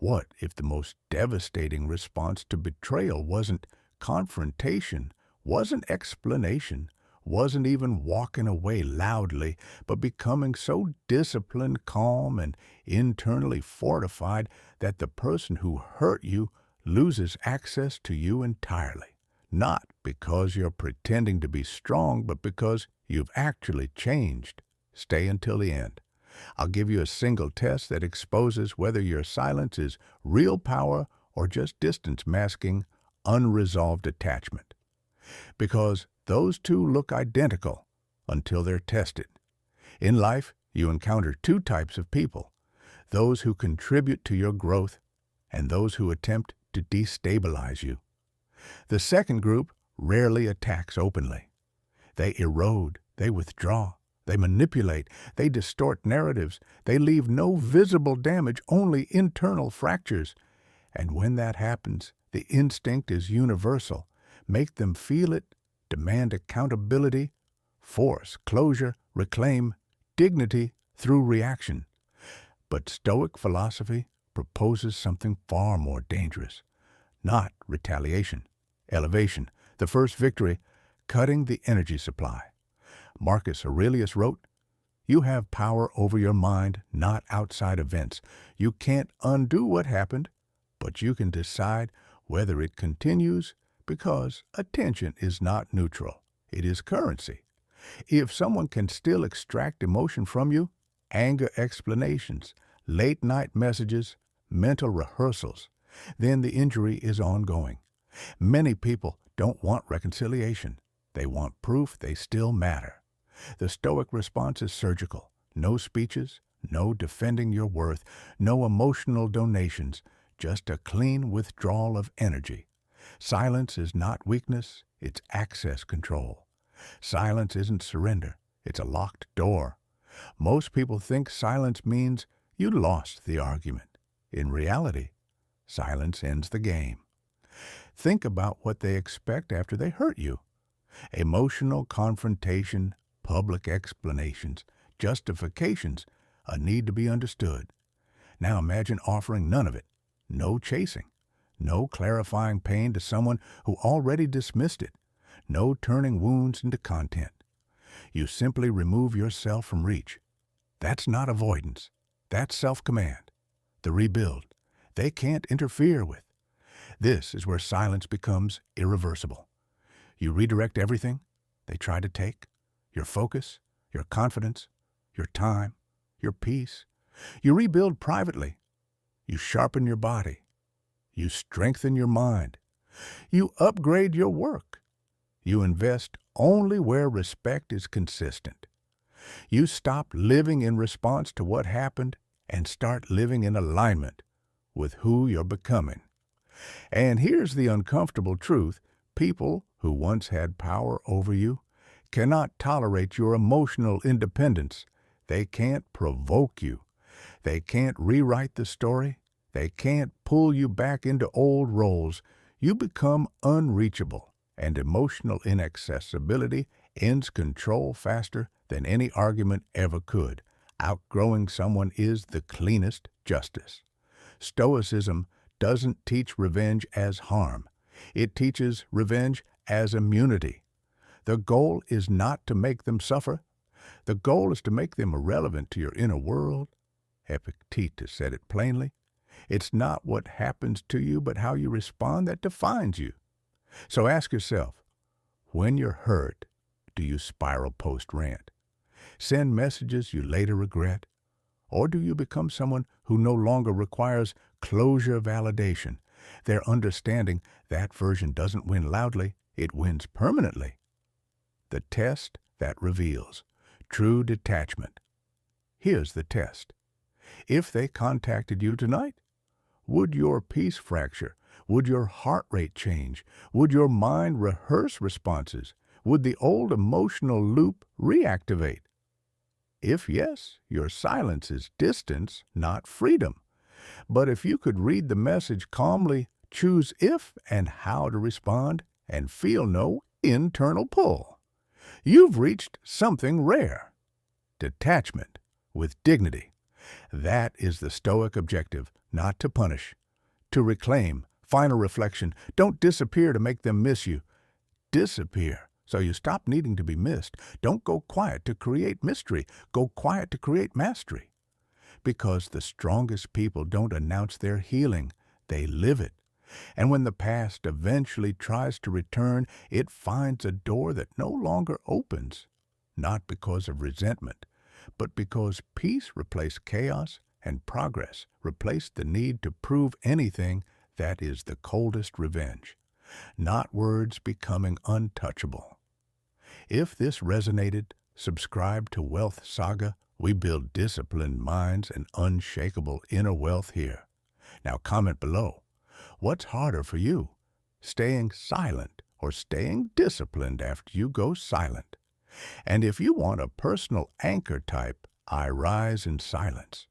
What if the most devastating response to betrayal wasn't confrontation, wasn't explanation, wasn't even walking away loudly, but becoming so disciplined, calm, and internally fortified that the person who hurt you loses access to you entirely? Not because you're pretending to be strong, but because you've actually changed. Stay until the end. I'll give you a single test that exposes whether your silence is real power or just distance masking unresolved attachment. Because those two look identical until they're tested. In life, you encounter two types of people: those who contribute to your growth and those who attempt to destabilize you. The second group rarely attacks openly. They erode, they withdraw, they manipulate, they distort narratives, they leave no visible damage, only internal fractures. And when that happens, the instinct is universal. Make them feel it, demand accountability, force closure, reclaim dignity through reaction. But Stoic philosophy proposes something far more dangerous. Not retaliation, elevation, the first victory, cutting the energy supply. Marcus Aurelius wrote, "You have power over your mind, not outside events. You can't undo what happened, but you can decide whether it continues, because attention is not neutral. It is currency. If someone can still extract emotion from you, anger explanations, late-night messages, mental rehearsals, then the injury is ongoing. Many people don't want reconciliation. They want proof they still matter. The Stoic response is surgical. No speeches, no defending your worth, no emotional donations, just a clean withdrawal of energy. Silence is not weakness, it's access control. Silence isn't surrender, it's a locked door. Most people think silence means you lost the argument. In reality, silence ends the game. Think about what they expect after they hurt you. Emotional confrontation, public explanations, justifications, a need to be understood. Now imagine offering none of it. No chasing. No clarifying pain to someone who already dismissed it. No turning wounds into content. You simply remove yourself from reach. That's not avoidance. That's self-command. The rebuild. They can't interfere with. This is where silence becomes irreversible. You redirect everything they try to take: your focus, your confidence, your time, your peace. You rebuild privately. You sharpen your body. You strengthen your mind. You upgrade your work. You invest only where respect is consistent. You stop living in response to what happened and start living in alignment with who you're becoming. And here's the uncomfortable truth: people who once had power over you cannot tolerate your emotional independence. They can't provoke you. They can't rewrite the story. They can't pull you back into old roles. You become unreachable, and emotional inaccessibility ends control faster than any argument ever could. Outgrowing someone is the cleanest justice. Stoicism doesn't teach revenge as harm. It teaches revenge as immunity. The goal is not to make them suffer. The goal is to make them irrelevant to your inner world. Epictetus said it plainly. It's not what happens to you, but how you respond that defines you. So ask yourself, when you're hurt, do you spiral post-rant? Send messages you later regret? Or do you become someone who no longer requires closure validation? Their understanding that version doesn't win loudly, it wins permanently. The test that reveals true detachment. Here's the test. If they contacted you tonight, would your peace fracture? Would your heart rate change? Would your mind rehearse responses? Would the old emotional loop reactivate? If yes, your silence is distance, not freedom. But if you could read the message calmly, choose if and how to respond, and feel no internal pull, you've reached something rare: detachment with dignity. That is the Stoic objective, not to punish, to reclaim. Final reflection, don't disappear to make them miss you. Disappear so you stop needing to be missed. Don't go quiet to create mystery. Go quiet to create mastery. Because the strongest people don't announce their healing, they live it. And when the past eventually tries to return, it finds a door that no longer opens, not because of resentment, but because peace replaced chaos and progress replaced the need to prove anything. That is the coldest revenge, not words becoming untouchable. If this resonated, subscribe to Wealth Saga. We build disciplined minds and unshakable inner wealth here. Now comment below. What's harder for you, staying silent or staying disciplined after you go silent? And if you want a personal anchor type, I rise in silence.